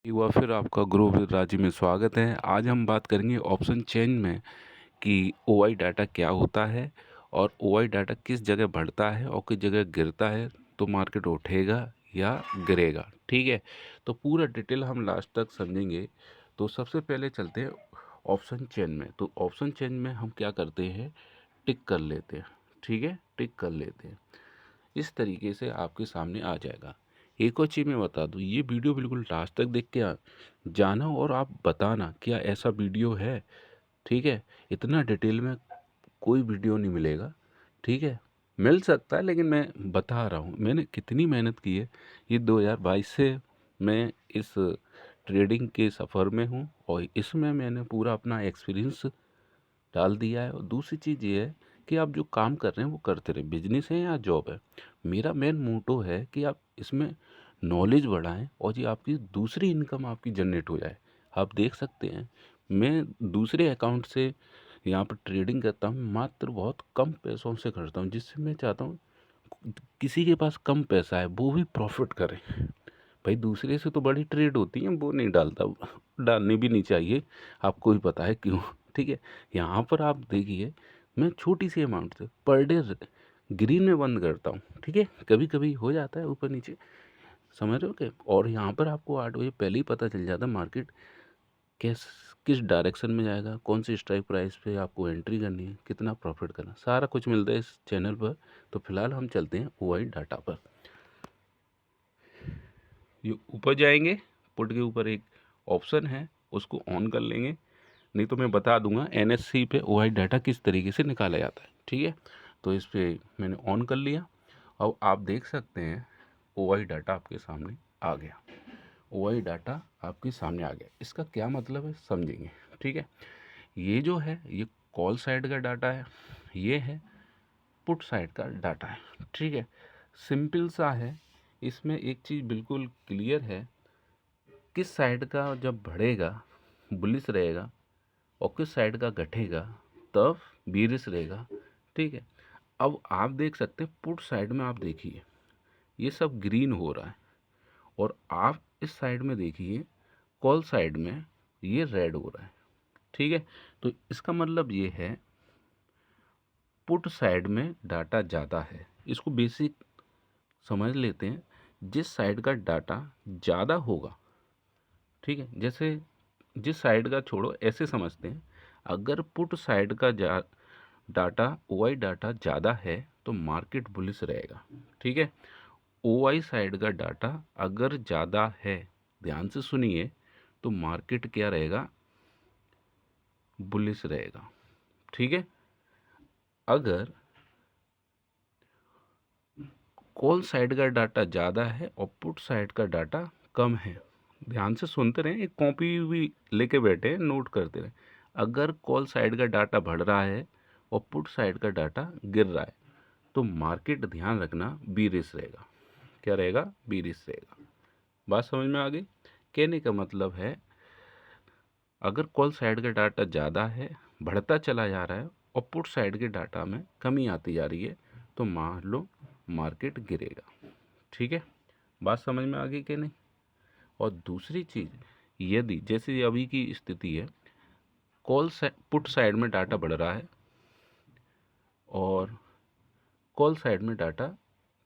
एक बार फिर आपका ग्रो विद राजी में स्वागत है। आज हम बात करेंगे ऑप्शन चेन में कि ओआई डाटा क्या होता है और ओआई डाटा किस जगह बढ़ता है और किस जगह गिरता है, तो मार्केट उठेगा या गिरेगा। ठीक है, तो पूरा डिटेल हम लास्ट तक समझेंगे। तो सबसे पहले चलते हैं ऑप्शन चेन में। तो ऑप्शन चेन में हम क्या करते हैं, टिक कर लेते हैं। ठीक है, टिक कर लेते हैं। इस तरीके से आपके सामने आ जाएगा। एक और चीज़ मैं बता दूँ, ये वीडियो बिल्कुल लास्ट तक देख के जाना और आप बताना क्या ऐसा वीडियो है। ठीक है, इतना डिटेल में कोई वीडियो नहीं मिलेगा। ठीक है, मिल सकता है लेकिन मैं बता रहा हूँ मैंने कितनी मेहनत की है। ये 2022 से मैं इस ट्रेडिंग के सफ़र में हूँ और इसमें मैंने पूरा अपना एक्सपीरियंस डाल दिया है। और दूसरी चीज़ ये है कि आप जो काम कर रहे हैं वो करते रहें, बिजनेस है या जॉब है। मेरा मेन मोटो है कि आप इसमें नॉलेज बढ़ाएं और ये आपकी दूसरी इनकम आपकी जनरेट हो जाए। आप देख सकते हैं मैं दूसरे अकाउंट से यहाँ पर ट्रेडिंग करता हूँ, मात्र बहुत कम पैसों से करता हूँ, जिससे मैं चाहता हूँ किसी के पास कम पैसा है वो भी प्रॉफिट करे। भाई दूसरे से तो बड़ी ट्रेड होती है, वो नहीं डालता, डालनी भी नहीं चाहिए, आपको भी पता है क्यों। ठीक है, यहाँ पर आप देखिए मैं छोटी सी अमाउंट से पर डे ग्रीन में बंद करता हूँ। ठीक है, कभी कभी हो जाता है ऊपर नीचे, समझ रहे हो क्या। और यहाँ पर आपको 8 बजे पहले ही पता चल जाता है मार्केट किस किस डायरेक्शन में जाएगा, कौन सी स्ट्राइक प्राइस पे आपको एंट्री करनी है, कितना प्रॉफिट करना, सारा कुछ मिलता है इस चैनल पर। तो फिलहाल हम चलते हैं ओआई डाटा पर। ये ऊपर जाएंगे, पुट के ऊपर एक ऑप्शन है, उसको ऑन कर लेंगे। नहीं तो मैं बता दूंगा एनएससी पे ओआई डाटा किस तरीके से निकाला जाता है। ठीक है, तो इस पे मैंने ऑन कर लिया। अब आप देख सकते हैं ओआई डाटा आपके सामने आ गया। ओआई डाटा आपके सामने आ गया, इसका क्या मतलब है समझेंगे। ठीक है, ये जो है ये कॉल साइड का डाटा है, ये है पुट साइड का डाटा है। ठीक है, सिंपल सा है। इसमें एक चीज़ बिल्कुल क्लियर है, किस साइड का जब बढ़ेगा बुलिश रहेगा और किस साइड का घटेगा तब बीरिश रहेगा। ठीक है, अब आप देख सकते हैं पुट साइड में, आप देखिए ये सब ग्रीन हो रहा है, और आप इस साइड में देखिए कॉल साइड में ये रेड हो रहा है। ठीक है, तो इसका मतलब ये है पुट साइड में डाटा ज़्यादा है। इसको बेसिक समझ लेते हैं, जिस साइड का डाटा ज़्यादा होगा, ठीक है, जैसे जिस साइड का छोड़ो, ऐसे समझते हैं, अगर पुट साइड का डाटा ओआई डाटा ज़्यादा है तो मार्केट बुलिश रहेगा। ठीक है, ओआई साइड का डाटा अगर ज़्यादा है, ध्यान से सुनिए, तो मार्केट क्या रहेगा, बुलिश रहेगा। ठीक है, अगर कॉल साइड का डाटा ज़्यादा है और पुट साइड का डाटा कम है, ध्यान से सुनते रहें, एक कॉपी भी लेके बैठे नोट करते रहें। अगर कॉल साइड का डाटा बढ़ रहा है और पुट साइड का डाटा गिर रहा है, तो मार्केट ध्यान रखना बीरिश रहेगा। क्या रहेगा, बीरिश रहेगा। बात समझ में आ गई। कहने का मतलब है अगर कॉल साइड का डाटा ज़्यादा है, बढ़ता चला जा रहा है, और पुट साइड के डाटा में कमी आती जा रही है, तो मान लो मार्केट गिरेगा। ठीक है, बात समझ में आ गई कि नहीं। और दूसरी चीज़, यदि जैसे अभी की स्थिति है, पुट साइड में डाटा बढ़ रहा है और कॉल साइड में डाटा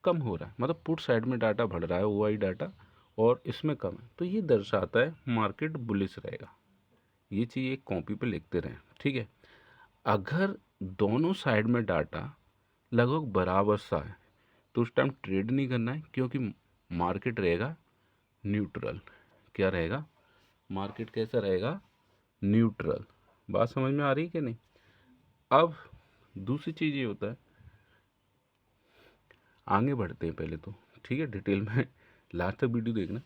कम हो रहा है, मतलब पुट साइड में डाटा बढ़ रहा है ओआई डाटा और इसमें कम है, तो ये दर्शाता है मार्केट बुलिश रहेगा। ये चीज़ एक कॉपी पे लिखते रहें। ठीक है, अगर दोनों साइड में डाटा लगभग बराबर सा है, तो उस टाइम ट्रेड नहीं करना है, क्योंकि मार्केट रहेगा न्यूट्रल। क्या रहेगा, मार्केट कैसा रहेगा, न्यूट्रल। बात समझ में आ रही है कि नहीं। अब दूसरी चीज़ ये होता है, आगे बढ़ते हैं पहले तो, ठीक है, डिटेल में लास्ट तक वीडियो देखना।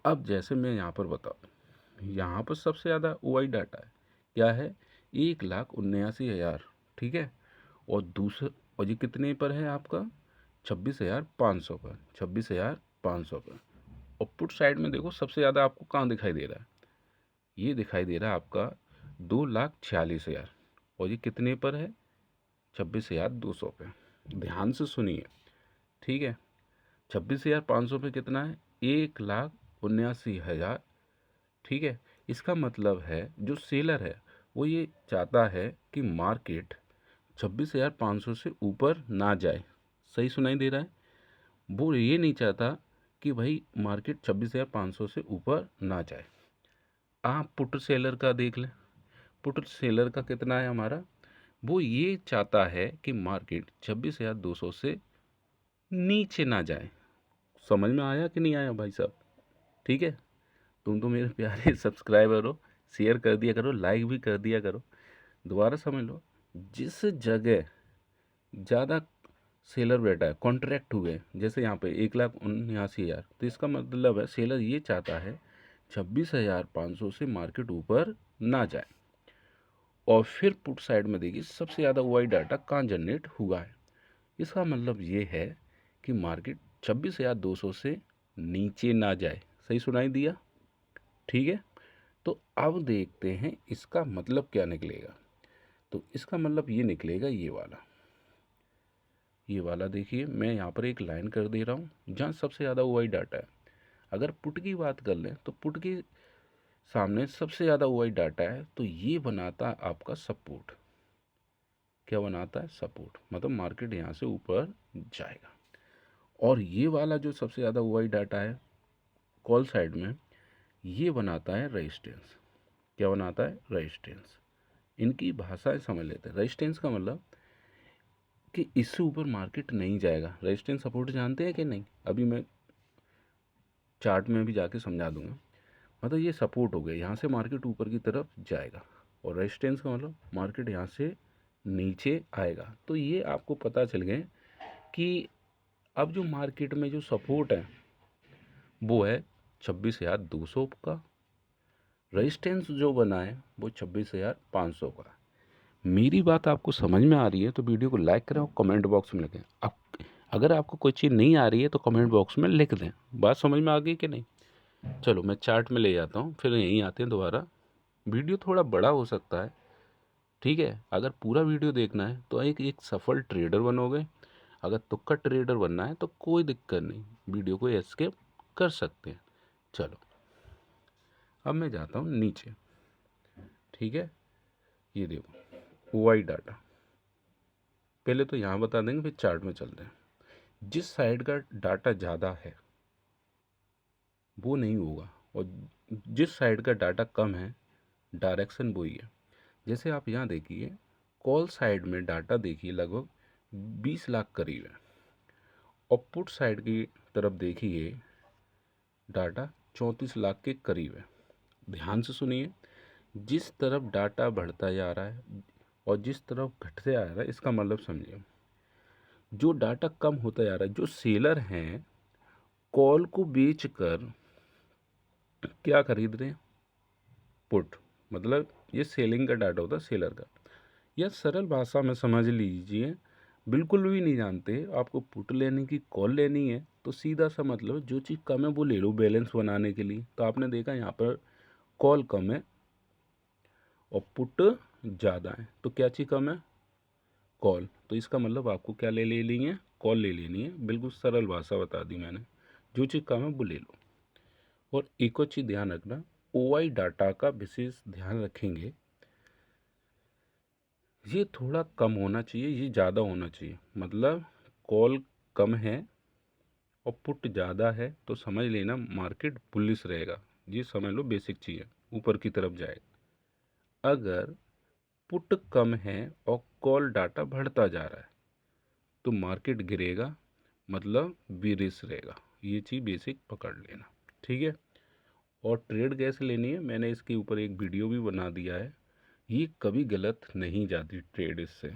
अब जैसे मैं यहाँ पर बताऊँ, यहाँ पर सबसे ज़्यादा ओआई डाटा है, क्या है, 1,79,000। ठीक है, और दूसरा, और ये कितने पर है आपका, 26,500 पर, 26,500 पर। और पुट साइड में देखो सबसे ज़्यादा आपको कहाँ दिखाई दे रहा है, ये दिखाई दे रहा है आपका 2,46,000, और ये कितने पर है, 26,200 पे। ध्यान से सुनिए, ठीक है, 26,500 पे कितना है, 1,79,000 ठीक है। इसका मतलब है जो सेलर है वो ये चाहता है कि मार्केट 26,500 से ऊपर ना जाए। सही सुनाई दे रहा है? वो ये नहीं चाहता कि भाई मार्केट 26,500 से ऊपर ना जाए। आप पुट सेलर का देख लें, पुट सेलर का कितना है हमारा, वो ये चाहता है कि मार्केट 26,200 से नीचे ना जाए। समझ में आया कि नहीं आया भाई साहब? ठीक है। तुम तो मेरे प्यारे सब्सक्राइबर हो, शेयर कर दिया करो, लाइक भी कर दिया करो। दोबारा समझ लो, जिस जगह ज़्यादा सेलर बैठा है, कॉन्ट्रैक्ट हुए, जैसे यहाँ पे 1,79,000, तो इसका मतलब है सेलर ये चाहता है 26,500 से मार्केट ऊपर ना जाए। और फिर पुट साइड में देखिए सबसे ज़्यादा वाई डाटा कहाँ जनरेट हुआ है। इसका मतलब ये है कि मार्केट 26,200 से नीचे ना जाए। सही सुनाई दिया? ठीक है। तो अब देखते हैं इसका मतलब क्या निकलेगा। तो इसका मतलब ये निकलेगा ये वाला देखिए, मैं यहाँ पर एक लाइन कर दे रहा हूँ जहाँ सबसे ज़्यादा वाई डाटा है। अगर पुट की बात कर लें तो पुट के सामने सबसे ज़्यादा वाई डाटा है, तो ये बनाता है आपका सपोर्ट। क्या बनाता है? सपोर्ट। मतलब मार्केट यहाँ से ऊपर जाएगा। और ये वाला जो सबसे ज़्यादा वाई डाटा है कॉल साइड में, ये बनाता है रेजिस्टेंस। क्या बनाता है? रेजिस्टेंस। इनकी भाषाएं समझ लेते हैं। रेजिस्टेंस का मतलब कि इससे ऊपर मार्केट नहीं जाएगा। रेजिस्टेंस सपोर्ट जानते हैं कि नहीं? अभी मैं चार्ट में भी जाके समझा दूंगा। मतलब ये सपोर्ट हो गया, यहाँ से मार्केट ऊपर की तरफ जाएगा। और रेजिस्टेंस का मतलब मार्केट यहाँ से नीचे आएगा। तो ये आपको पता चल गए कि अब जो मार्केट में जो सपोर्ट है वो है 26,200 का, रेजिस्टेंस जो बना है वो 26,500 का। मेरी बात आपको समझ में आ रही है तो वीडियो को लाइक करें और कमेंट बॉक्स में लिखें। अब अगर आपको कोई चीज़ नहीं आ रही है तो कमेंट बॉक्स में लिख दें। बात समझ में आ गई कि नहीं? चलो मैं चार्ट में ले जाता हूँ, फिर यहीं आते हैं दोबारा। वीडियो थोड़ा बड़ा हो सकता है, ठीक है। अगर पूरा वीडियो देखना है तो एक सफल ट्रेडर बनोगे। अगर तुक्का ट्रेडर बनना है तो कोई दिक्कत नहीं, वीडियो को एस्केप कर सकते हैं। चलो अब मैं जाता हूँ नीचे, ठीक है। ये देखो वाई डाटा, पहले तो यहाँ बता देंगे फिर चार्ट में चलते हैं। जिस साइड का डाटा ज़्यादा है वो नहीं होगा, और जिस साइड का डाटा कम है डायरेक्शन वही है। जैसे आप यहाँ देखिए कॉल साइड में डाटा देखिए लगभग 20 लाख करीब है, और पुट साइड की तरफ देखिए डाटा 34 लाख के करीब है। ध्यान से सुनिए, जिस तरफ डाटा बढ़ता जा रहा है और जिस तरफ घटते आ रहा है, इसका मतलब समझिए जो डाटा कम होता जा रहा है, जो सेलर हैं कॉल को बेचकर क्या खरीद रहे हैं? पुट। मतलब ये सेलिंग का डाटा होता है सेलर का। या सरल भाषा में समझ लीजिए, बिल्कुल भी नहीं जानते आपको पुट लेने की कॉल लेनी है तो सीधा सा मतलब जो चीज़ कम है वो ले लो बैलेंस बनाने के लिए। तो आपने देखा यहाँ पर कॉल कम है और पुट ज़्यादा है, तो क्या चीज़ कम है? कॉल। तो इसका मतलब आपको क्या ले लेनी है? कॉल ले लेनी है। बिल्कुल सरल भाषा बता दी मैंने। जो चीज़ कम है वो ले लो। और एक और चीज़ ध्यान रखना, ओआई डाटा का विशेष ध्यान रखेंगे, ये थोड़ा कम होना चाहिए, ये ज़्यादा होना चाहिए। मतलब कॉल कम है और पुट ज़्यादा है तो समझ लेना मार्केट बुलिश रहेगा। ये समझ लो बेसिक चीज़ है, ऊपर की तरफ जाएगा। अगर पुट कम है और कॉल डाटा बढ़ता जा रहा है तो मार्केट गिरेगा, मतलब बेरिश रहेगा। ये चीज़ बेसिक पकड़ लेना, ठीक है। और ट्रेड कैसे लेनी है मैंने इसके ऊपर एक वीडियो भी बना दिया है। ये कभी गलत नहीं जाती ट्रेड इससे।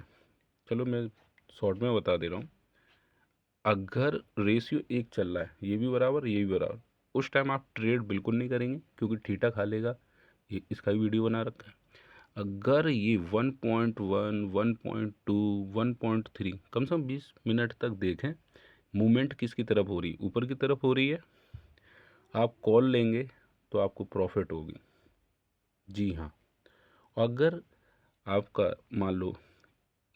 चलो मैं शॉर्ट में बता दे रहा हूँ। अगर रेशियो एक चल रहा है, ये भी बराबर ये भी बराबर, उस टाइम आप ट्रेड बिल्कुल नहीं करेंगे क्योंकि ठीटा खा लेगा। ये इसका भी वीडियो बना रखा है। अगर ये 1.1 1.2 1.3 कम से कम 20 मिनट तक देखें, मूवमेंट किसकी तरफ हो रही है? ऊपर की तरफ हो रही है। आप कॉल लेंगे तो आपको प्रॉफिट होगी। जी हाँ। अगर आपका मान लो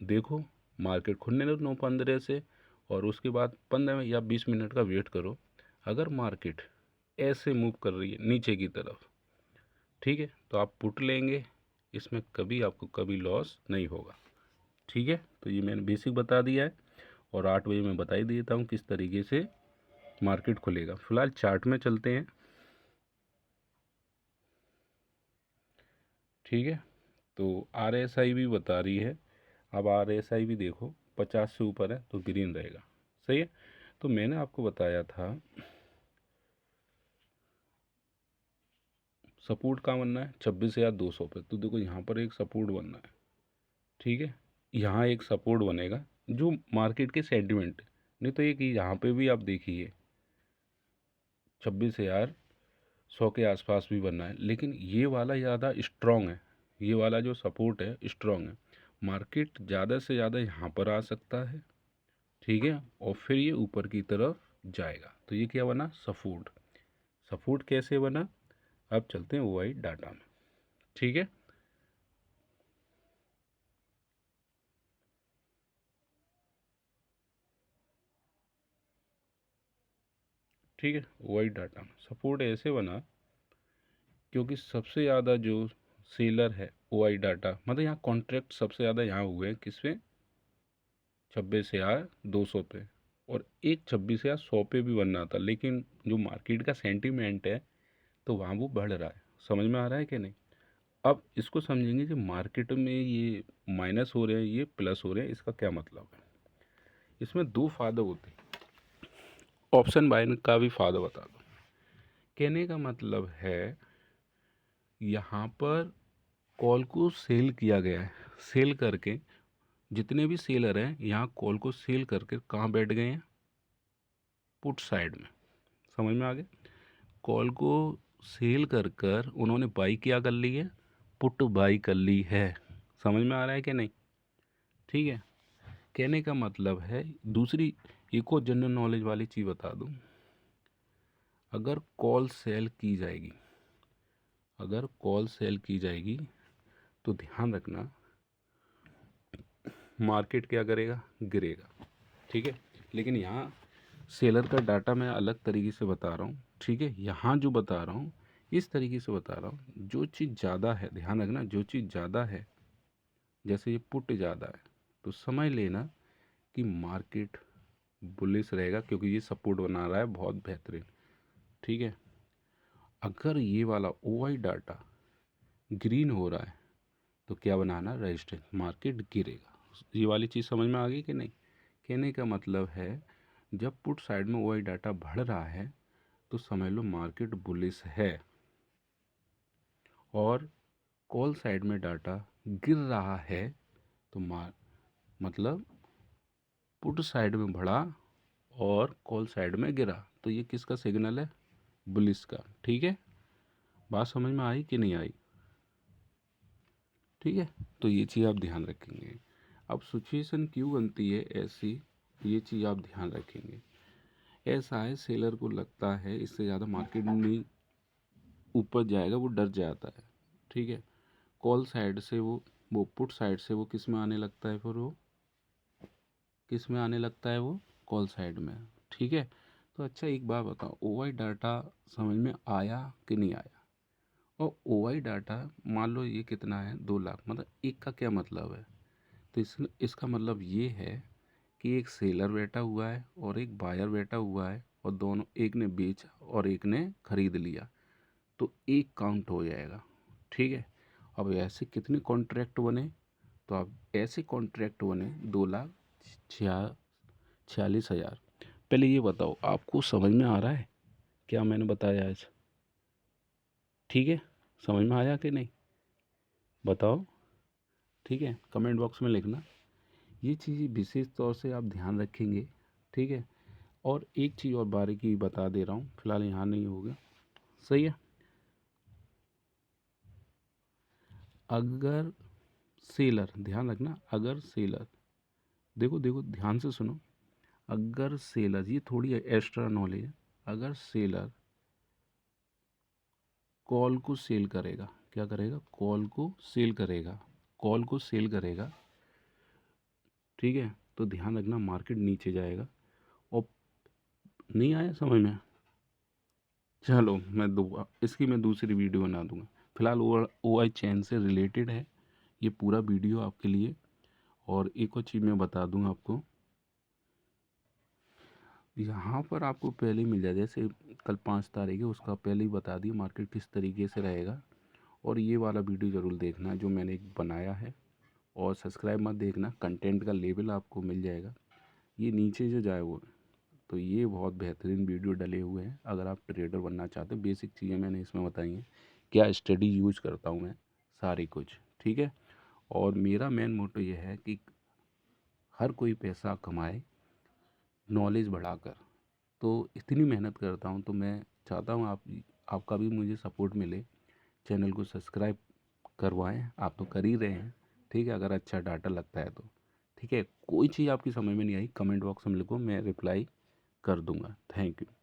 देखो मार्केट खुलने दो 9:15 से, और उसके बाद 15 या 20 मिनट का वेट करो। अगर मार्केट ऐसे मूव कर रही है नीचे की तरफ ठीक है, तो आप पुट लेंगे, इसमें कभी आपको कभी लॉस नहीं होगा। ठीक है, तो ये मैंने बेसिक बता दिया है और 8 बजे मैं बता ही देता हूँ किस तरीके से मार्केट खुलेगा। फिलहाल चार्ट में चलते हैं। ठीक है, तो RSI भी बता रही है। अब RSI भी देखो 50 से ऊपर है तो ग्रीन रहेगा। सही है, तो मैंने आपको बताया था सपोर्ट कहाँ बनना है, 26,200 पे। तो देखो यहाँ पर एक सपोर्ट बनना है। ठीक है, यहाँ एक सपोर्ट बनेगा जो मार्केट के सेंटिमेंट, नहीं तो ये कि यहाँ पे भी आप देखिए 26,100 के आसपास भी बनना है, लेकिन ये वाला ज़्यादा स्ट्रॉन्ग है। ये वाला जो सपोर्ट है स्ट्रॉन्ग है। मार्केट ज़्यादा से ज़्यादा यहाँ पर आ सकता है। ठीक है, और फिर ये ऊपर की तरफ जाएगा। तो ये क्या बना, सपोर्ट। सपोर्ट कैसे बना, अब चलते हैं OI डाटा में। ठीक है, ठीक है, OI डाटा में सपोर्ट ऐसे बना क्योंकि सबसे ज़्यादा जो सेलर है OI डाटा, मतलब यहाँ कॉन्ट्रैक्ट सबसे ज़्यादा यहाँ हुए हैं किस पे, 26,200 पे। और एक 26,100 पे भी बनना था, लेकिन जो मार्केट का सेंटीमेंट है तो वहाँ वो बढ़ रहा है। समझ में आ रहा है कि नहीं। अब इसको समझेंगे कि मार्केट में ये माइनस हो रहे हैं, ये प्लस हो रहे हैं, इसका क्या मतलब है। इसमें दो फायदे होते हैं। ऑप्शन बाइंग का भी फायदा बता दो। कहने का मतलब है यहाँ पर कॉल को सेल किया गया है। सेल करके जितने भी सेलर हैं यहाँ कॉल को सेल करके कहाँ बैठ गए हैं, पुट साइड में। समझ में आ गया। कॉल को सेल कर कर उन्होंने बाई क्या कर ली है, पुट बाई कर ली है। समझ में आ रहा है कि नहीं। ठीक है, कहने का मतलब है दूसरी एक और जनरल नॉलेज वाली चीज़ बता दूं। अगर कॉल सेल की जाएगी, अगर कॉल सेल की जाएगी तो ध्यान रखना मार्केट क्या करेगा, गिरेगा। ठीक है, लेकिन यहाँ सेलर का डाटा मैं अलग तरीके से बता रहा हूँ। ठीक है, यहाँ जो बता रहा हूँ इस तरीके से बता रहा हूँ। जो चीज़ ज़्यादा है, ध्यान रखना, जो चीज़ ज़्यादा है, जैसे ये पुट ज़्यादा है तो समझ लेना कि मार्केट बुलिश रहेगा क्योंकि ये सपोर्ट बना रहा है बहुत बेहतरीन। ठीक है, अगर ये वाला OI डाटा ग्रीन हो रहा है तो क्या बनाना, रेजिस्टेंस, मार्केट गिरेगा। ये वाली चीज़ समझ में आ गई कि नहीं। कहने का मतलब है जब पुट साइड में OI डाटा बढ़ रहा है तो समझ लो मार्केट बुलिश है, और कॉल साइड में डाटा गिर रहा है तो मतलब पुट साइड में बढ़ा और कॉल साइड में गिरा, तो ये किसका सिग्नल है, बुलिश का। ठीक है, बात समझ में आई कि नहीं आई। ठीक है, तो ये चीज़ आप ध्यान रखेंगे। अब सिचुएशन क्यों बनती है ऐसी, ये चीज़ आप ध्यान रखेंगे। ऐसा है सेलर को लगता है इससे ज़्यादा मार्केट में ऊपर जाएगा, वो डर जाता है। ठीक है, कॉल साइड से वो पुट साइड से वो किस में आने लगता है, फिर वो किस में आने लगता है, वो कॉल साइड में। ठीक है, तो अच्छा एक बात बताओ, OI डाटा समझ में आया कि नहीं आया। और OI डाटा मान लो ये कितना है, 2 लाख, मतलब एक का क्या मतलब है, तो इसका मतलब ये है कि एक सेलर बैठा हुआ है और एक बायर बैठा हुआ है, और दोनों, एक ने बेचा और एक ने खरीद लिया, तो एक काउंट हो जाएगा। ठीक है, अब ऐसे कितने कॉन्ट्रैक्ट बने, तो अब ऐसे कॉन्ट्रैक्ट बने 2,46,000। पहले ये बताओ आपको समझ में आ रहा है क्या मैंने बताया आज। ठीक है, समझ में आया कि नहीं, बताओ। ठीक है, कमेंट बॉक्स में लिखना। ये चीज़ विशेष तौर से आप ध्यान रखेंगे। ठीक है, और एक चीज़ और बारीकी बता दे रहा हूँ, फिलहाल यहाँ नहीं होगा। सही है, अगर सेलर, ध्यान रखना, अगर सेलर, देखो देखो ध्यान से सुनो, अगर सेलर, ये थोड़ी एक्स्ट्रा नॉलेज है, अगर सेलर कॉल को सेल करेगा, क्या करेगा, कॉल को सेल करेगा, कॉल को सेल करेगा। ठीक है, तो ध्यान रखना मार्केट नीचे जाएगा। और नहीं आया समझ में, चलो मैं दूंगा इसकी, मैं दूसरी वीडियो बना दूंगा। फ़िलहाल ओ आई चैन से रिलेटेड है ये पूरा वीडियो आपके लिए। और एक और चीज़ मैं बता दूँ आपको, यहाँ पर आपको पहले ही मिल जाए, जैसे कल 5 तारीख है, उसका पहले ही बता दिया मार्केट किस तरीके से रहेगा। और ये वाला वीडियो ज़रूर देखना जो मैंने एक बनाया है, और सब्सक्राइब मत देखना, कंटेंट का लेवल आपको मिल जाएगा। ये नीचे जो जाए वो, तो ये बहुत बेहतरीन वीडियो डले हुए हैं। अगर आप ट्रेडर बनना चाहते हो, बेसिक चीज़ें मैंने इसमें बताई हैं, क्या स्टडी यूज करता हूँ मैं, सारी कुछ ठीक है। और मेरा मेन मोटो ये है कि हर कोई पैसा कमाए नॉलेज बढ़ाकर। तो इतनी मेहनत करता हूँ, तो मैं चाहता हूँ आपका भी मुझे सपोर्ट मिले। चैनल को सब्सक्राइब करवाएं, आप तो कर ही रहे हैं, ठीक है। अगर अच्छा डाटा लगता है तो ठीक है। कोई चीज़ आपकी समझ में नहीं आई, कमेंट बॉक्स में लिखो, मैं रिप्लाई कर दूंगा। Thank you.